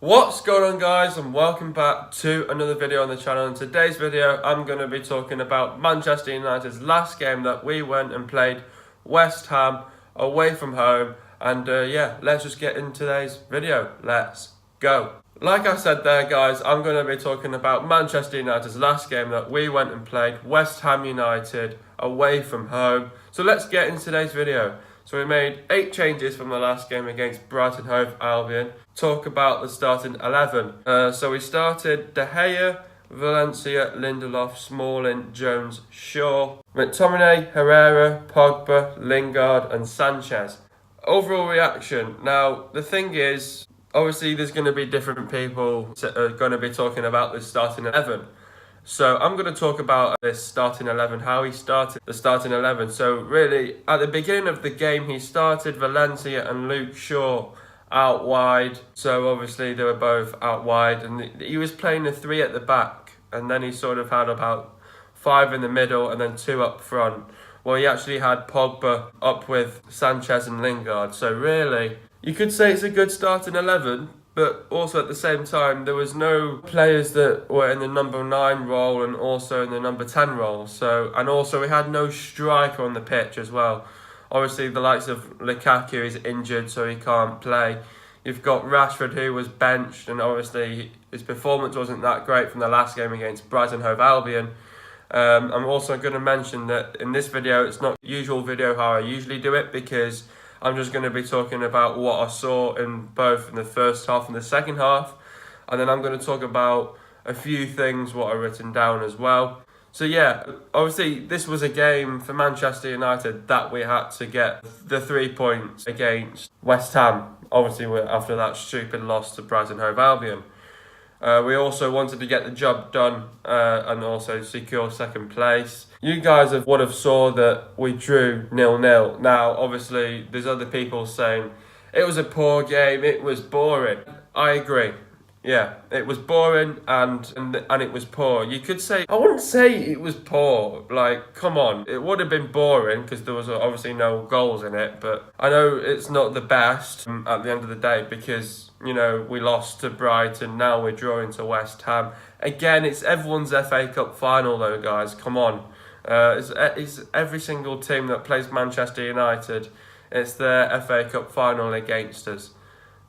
What's going on, guys, and welcome back to another video on the channel. In today's video I'm going to be talking about Manchester United's last game that we went and played West Ham away from home, and yeah, let's just get into today's video. Let's go. Like I said there, guys, I'm going to be talking about Manchester United's last game that we went and played West Ham United away from home. So let's get into today's video. So we made 8 changes from the last game against Brighton Hove Albion. Talk about the starting 11. So we started De Gea, Valencia, Lindelof, Smalling, Jones, Shaw, McTominay, Herrera, Pogba, Lingard and Sanchez. Overall reaction. Now, the thing is, obviously there's going to be different people that are going to be talking about this starting 11. So I'm going to talk about this starting 11, how he started the starting 11. So really, at the beginning of the game, he started Valencia and Luke Shaw out wide. So obviously they were both out wide, and he was playing the 3 at the back, and then he sort of had about 5 in the middle and then 2 up front. Well, he actually had Pogba up with Sanchez and Lingard. So really, you could say it's a good starting 11. But also at the same time, there was no players that were in the number 9 role and also in the number 10 role. And also we had no striker on the pitch as well. Obviously the likes of Lukaku is injured, so he can't play. You've got Rashford, who was benched, and obviously his performance wasn't that great from the last game against Brighton Hove Albion. I'm also going to mention that in this video, it's not the usual video how I usually do it, because I'm just going to be talking about what I saw in both the first half and the second half. And then I'm going to talk about a few things what I've written down as well. So yeah, obviously this was a game for Manchester United that we had to get the 3 points against West Ham. Obviously after that stupid loss to Brighton Hove Albion. We also wanted to get the job done and also secure second place. You guys would have saw that we drew 0-0. Now, obviously, there's other people saying it was a poor game, it was boring. I agree. Yeah, it was boring and it was poor. You could say, I wouldn't say it was poor. Like, come on. It would have been boring because there was obviously no goals in it. But I know it's not the best at the end of the day because, you know, we lost to Brighton. Now we're drawing to West Ham. Again, it's everyone's FA Cup final though, guys. Come on. It's every single team that plays Manchester United. It's their FA Cup final against us.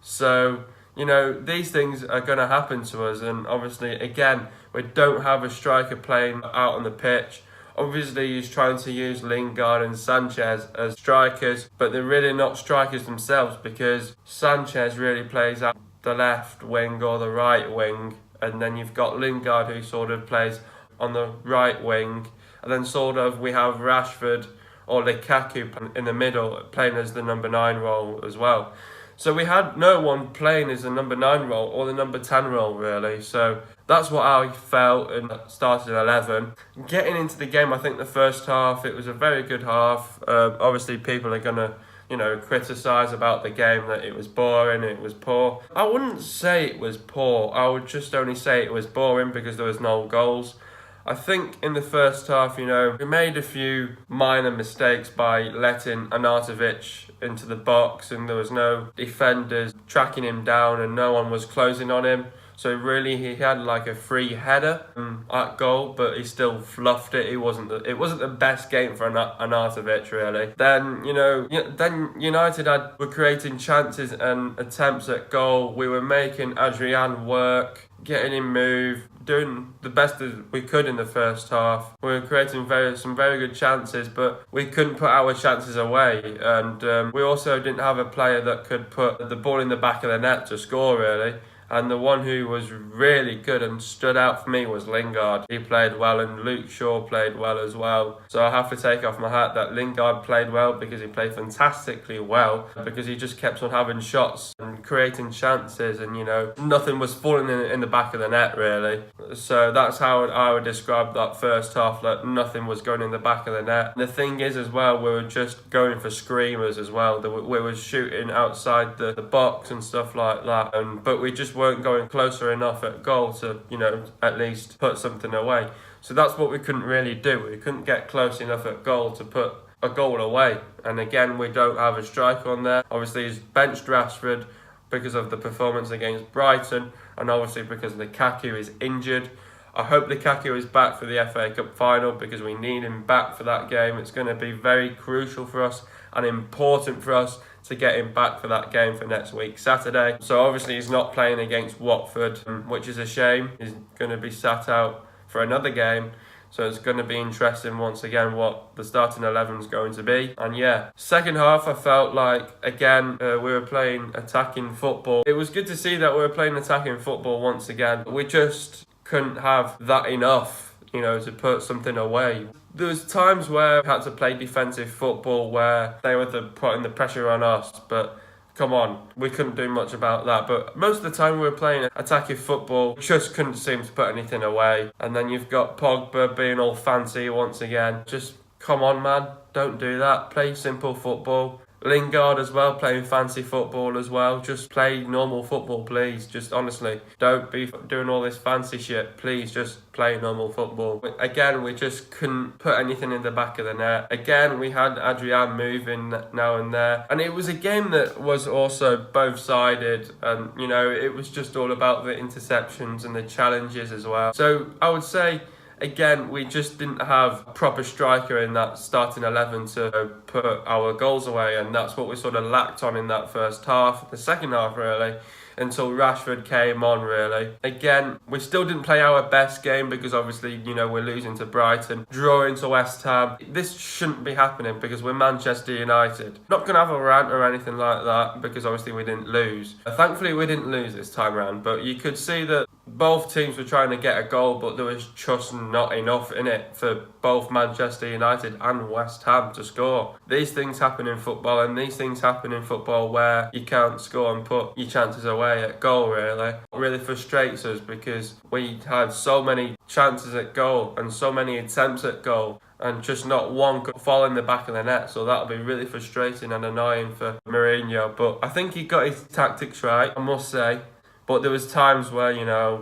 So, you know, these things are going to happen to us, and obviously, again, we don't have a striker playing out on the pitch. Obviously, he's trying to use Lingard and Sanchez as strikers, but they're really not strikers themselves because Sanchez really plays out the left wing or the right wing, and then you've got Lingard who sort of plays on the right wing, and then sort of we have Rashford or Lukaku in the middle playing as the number 9 role as well. So we had no one playing as the number 9 role or the number 10 role really. So that's what I felt and started 11. Getting into the game, I think the first half, it was a very good half. Obviously people are going to, you know, criticise about the game that it was boring, it was poor. I wouldn't say it was poor. I would just only say it was boring because there was no goals. I think in the first half, you know, we made a few minor mistakes by letting Arnautovic into the box, and there was no defenders tracking him down and no one was closing on him. So really he had like a free header at goal, but he still fluffed it. It wasn't the best game for Arnautovic really. Then, you know, then United were creating chances and attempts at goal. We were making Adrian work, getting him move, doing the best as we could in the first half. We were creating some very good chances, but we couldn't put our chances away. And we also didn't have a player that could put the ball in the back of the net to score really. And the one who was really good and stood out for me was Lingard. He played well and Luke Shaw played well as well. So I have to take off my hat that Lingard played well because he played fantastically well. Because he just kept on having shots and creating chances and, you know, nothing was falling in the back of the net really. So that's how I would describe that first half, that nothing was going in the back of the net. And the thing is as well, we were just going for screamers as well. We were shooting outside the box and stuff like that. But we just weren't going closer enough at goal to, you know, at least put something away. So that's what we couldn't really do. We couldn't get close enough at goal to put a goal away. And again, we don't have a striker on there. Obviously, he's benched Rashford, because of the performance against Brighton, and obviously because Lukaku is injured. I hope Lukaku is back for the FA Cup final because we need him back for that game. It's going to be very crucial for us and important for us to get him back for that game for next week, Saturday. So obviously he's not playing against Watford, which is a shame. He's going to be sat out for another game. So it's going to be interesting once again what the starting 11 is going to be. And yeah, second half I felt like, again, we were playing attacking football. It was good to see that we were playing attacking football once again. We just couldn't have that enough, to put something away. There was times where we had to play defensive football where they were putting the pressure on us, but come on, we couldn't do much about that. But most of the time we were playing attacking football, just couldn't seem to put anything away. And then you've got Pogba being all fancy once again. Just come on, man, don't do that. Play simple football. Lingard as well, playing fancy football as well. Just play normal football, please. Just honestly, don't be doing all this fancy shit. Please just play normal football. Again, we just couldn't put anything in the back of the net. Again, we had Adrian moving now and there. And it was a game that was also both-sided. And, it was just all about the interceptions and the challenges as well. So I would say, again, we just didn't have a proper striker in that starting 11 to put our goals away, and that's what we sort of lacked on in that first half, the second half really, until Rashford came on really. Again, we still didn't play our best game because obviously, we're losing to Brighton, drawing to West Ham. This shouldn't be happening because we're Manchester United. Not going to have a rant or anything like that because obviously we didn't lose. Thankfully we didn't lose this time around, but you could see that both teams were trying to get a goal, but there was just not enough in it for both Manchester United and West Ham to score. These things happen in football, and these things happen in football where you can't score and put your chances away at goal, really. It really frustrates us because we had so many chances at goal and so many attempts at goal, and just not one could fall in the back of the net. So that'll be really frustrating and annoying for Mourinho. But I think he got his tactics right, I must say. But there was times where,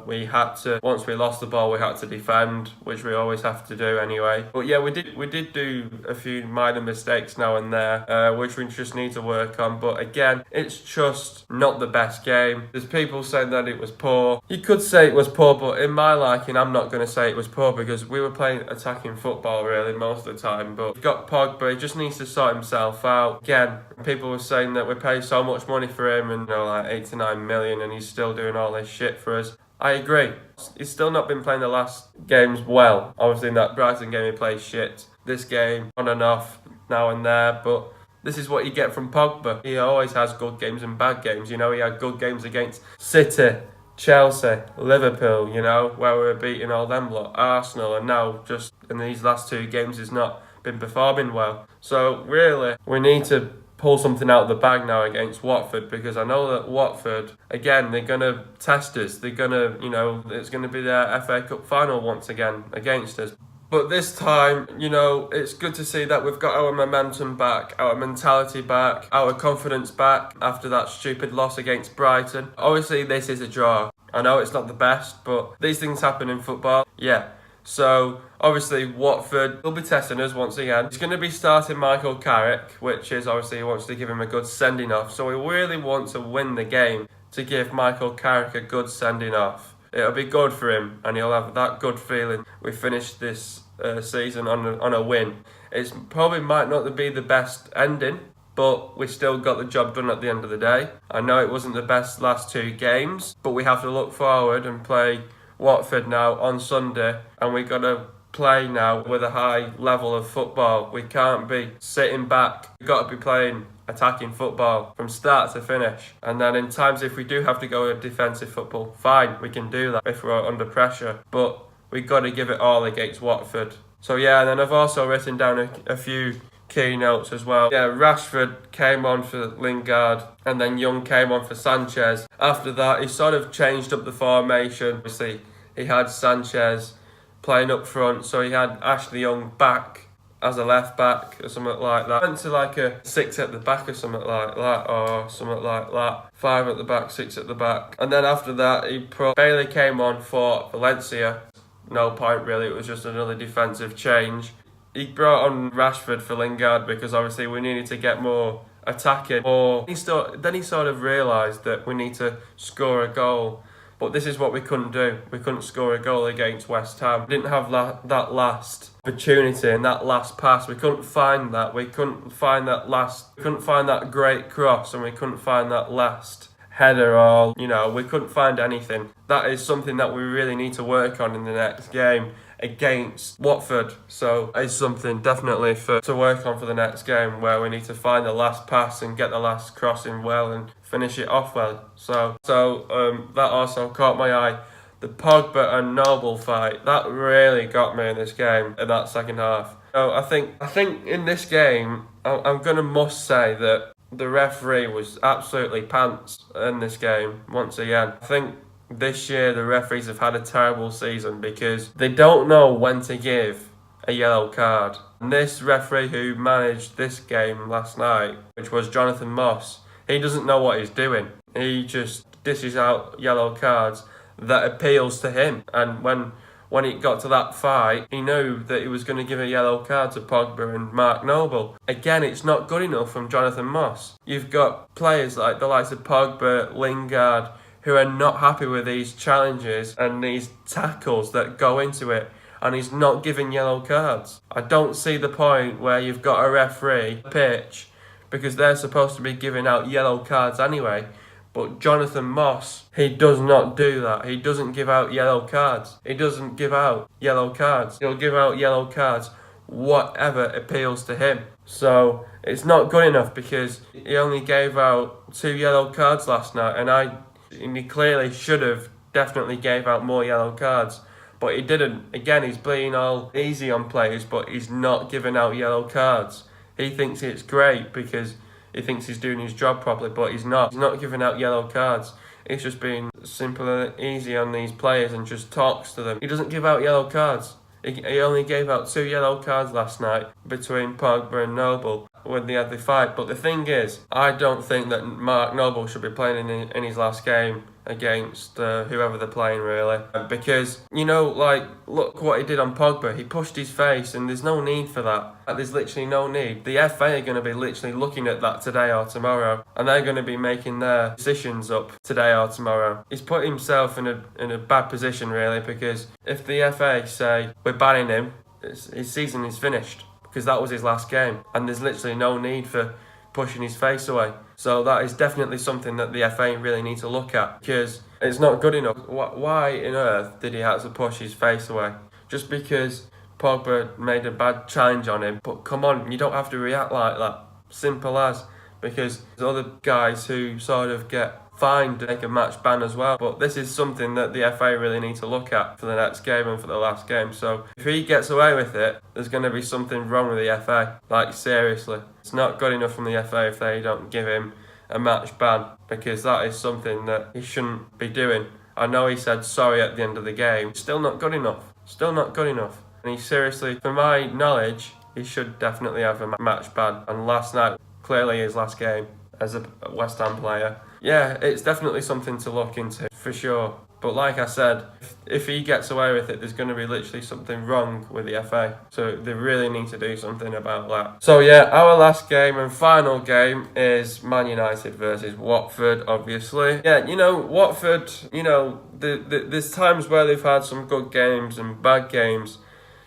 we had to, once we lost the ball, we had to defend, which we always have to do anyway. But yeah, we did do a few minor mistakes now and there, which we just need to work on. But again, it's just not the best game. There's people saying that it was poor. You could say it was poor, but in my liking, I'm not going to say it was poor because we were playing attacking football really most of the time. But we've got Pogba, he just needs to sort himself out. Again, people were saying that we pay so much money for him and like 89 million and he's still doing all this shit for us. I agree. He's still not been playing the last games well. Obviously in that Brighton game he plays shit. This game on and off now and there, but this is what you get from Pogba. He always has good games and bad games. He had good games against City, Chelsea, Liverpool, where we were beating all them lot, Arsenal, and now just in these last two games he's not been performing well. So really, we need to pull something out of the bag now against Watford because I know that Watford, again, they're going to test us. They're going to, it's going to be their FA Cup final once again against us. But this time, it's good to see that we've got our momentum back, our mentality back, our confidence back after that stupid loss against Brighton. Obviously, this is a draw. I know it's not the best, but these things happen in football. Yeah. So, obviously, Watford will be testing us once again. He's going to be starting Michael Carrick, which is obviously he wants to give him a good sending off. So, we really want to win the game to give Michael Carrick a good sending off. It'll be good for him, and he'll have that good feeling. We finished this season on a win. It probably might not be the best ending, but we still got the job done at the end of the day. I know it wasn't the best last two games, but we have to look forward and play Watford now on Sunday, and we got to play now with a high level of football. We can't be sitting back. We've got to be playing attacking football from start to finish. And then in times if we do have to go with defensive football, fine, we can do that if we're under pressure. But we've got to give it all against Watford. So yeah, and then I've also written down a few key notes as well. Yeah, Rashford came on for Lingard and then Young came on for Sanchez. After that, he sort of changed up the formation. Obviously, he had Sanchez playing up front, so he had Ashley Young back as a left back or something like that. Went to like a 6 at the back or something like that, 5 at the back, 6 at the back. And then after that, Bailey came on for Valencia. No point really, it was just another defensive change. He brought on Rashford for Lingard because obviously we needed to get more attacking. Or then he sort of realised that we need to score a goal. But this is what we couldn't do. We couldn't score a goal against West Ham. We didn't have that last opportunity and that last pass. We couldn't find that. We couldn't find that great cross, and we couldn't find that last header, or we couldn't find anything. That is something that we really need to work on in the next game against Watford. So it's something definitely to work on for the next game, where we need to find the last pass and get the last crossing well and finish it off well. So that also caught my eye. The Pogba and Noble fight, that really got me in this game in that second half. So I think in this game, I'm gonna must say that the referee was absolutely pants in this game once again. I think this year the referees have had a terrible season because they don't know when to give a yellow card. And this referee who managed this game last night, which was Jonathan Moss, he doesn't know what he's doing. He just dishes out yellow cards that appeals to him. And when it got to that fight, he knew that he was going to give a yellow card to Pogba and Mark Noble. Again, it's not good enough from Jonathan Moss. You've got players like the likes of Pogba, Lingard, who are not happy with these challenges and these tackles that go into it, and he's not giving yellow cards. I don't see the point where you've got a referee pitch, because they're supposed to be giving out yellow cards anyway. But Jonathan Moss, he does not do that. He doesn't give out yellow cards. He doesn't give out yellow cards. He'll give out yellow cards whatever appeals to him. So it's not good enough, because he only gave out 2 yellow cards last night, and he clearly should have definitely gave out more yellow cards. But he didn't. Again, he's playing all easy on players, but he's not giving out yellow cards. He thinks it's great because he thinks he's doing his job properly, but he's not. He's not giving out yellow cards. He's just being simple and easy on these players and just talks to them. He doesn't give out yellow cards. He only gave out 2 yellow cards last night between Pogba and Noble when they had the fight. But the thing is, I don't think that Mark Noble should be playing in his last game against whoever they're playing, really. Because, look what he did on Pogba. He pushed his face, and there's no need for that. There's literally no need. The FA are going to be literally looking at that today or tomorrow, and they're going to be making their decisions up today or tomorrow. He's put himself in a bad position, really, because if the FA say, we're banning him, his season is finished, because that was his last game, and there's literally no need for pushing his face away. So that is definitely something that the FA really need to look at, because it's not good enough. Why on earth did he have to push his face away? Just because Pogba made a bad challenge on him? But come on, you don't have to react like that. Simple as. Because there's other guys who sort of get fined to take a match ban as well. But this is something that the FA really need to look at for the next game and for the last game. So if he gets away with it, there's going to be something wrong with the FA. Like, seriously. It's not good enough from the FA if they don't give him a match ban, because that is something that he shouldn't be doing. I know he said sorry at the end of the game. Still not good enough. Still not good enough. And he seriously, for my knowledge, he should definitely have a match ban. And last night, clearly his last game as a West Ham player. Yeah, it's definitely something to look into, for sure. But like I said, if he gets away with it, there's going to be literally something wrong with the FA. So they really need to do something about that. So yeah, our last game and final game is Man United versus Watford, obviously. Yeah, Watford, there's times where they've had some good games and bad games.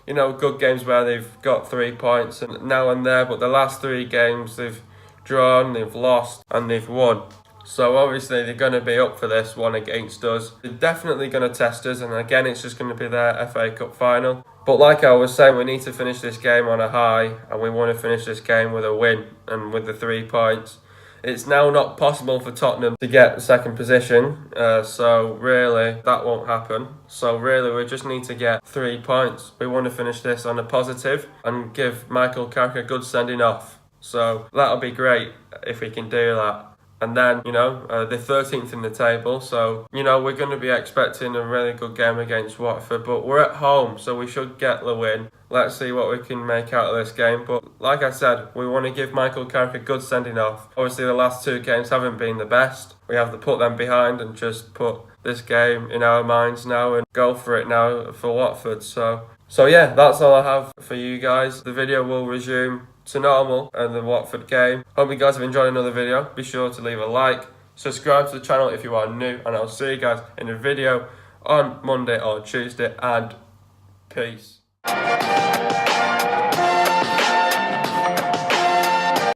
Good games where they've got 3 points and now and there. But the last 3 games they've drawn, they've lost, and they've won. So obviously they're going to be up for this one against us. They're definitely going to test us, and again it's just going to be their FA Cup final. But like I was saying, we need to finish this game on a high, and we want to finish this game with a win and with the 3 points. It's now not possible for Tottenham to get second position, so really that won't happen. So really we just need to get 3 points. We want to finish this on a positive and give Michael Carrick a good sending off. So that'll be great if we can do that. And then, they're 13th in the table, so, we're going to be expecting a really good game against Watford, but we're at home, so we should get the win. Let's see what we can make out of this game. But like I said, we want to give Michael Carrick a good sending off. Obviously, the last 2 games haven't been the best. We have to put them behind and just put this game in our minds now and go for it now for Watford. So yeah, that's all I have for you guys. The video will resume to normal in the Watford game. Hope you guys have enjoyed another video. Be sure to leave a like, subscribe to the channel if you are new, and I'll see you guys in a video on Monday or Tuesday, and peace.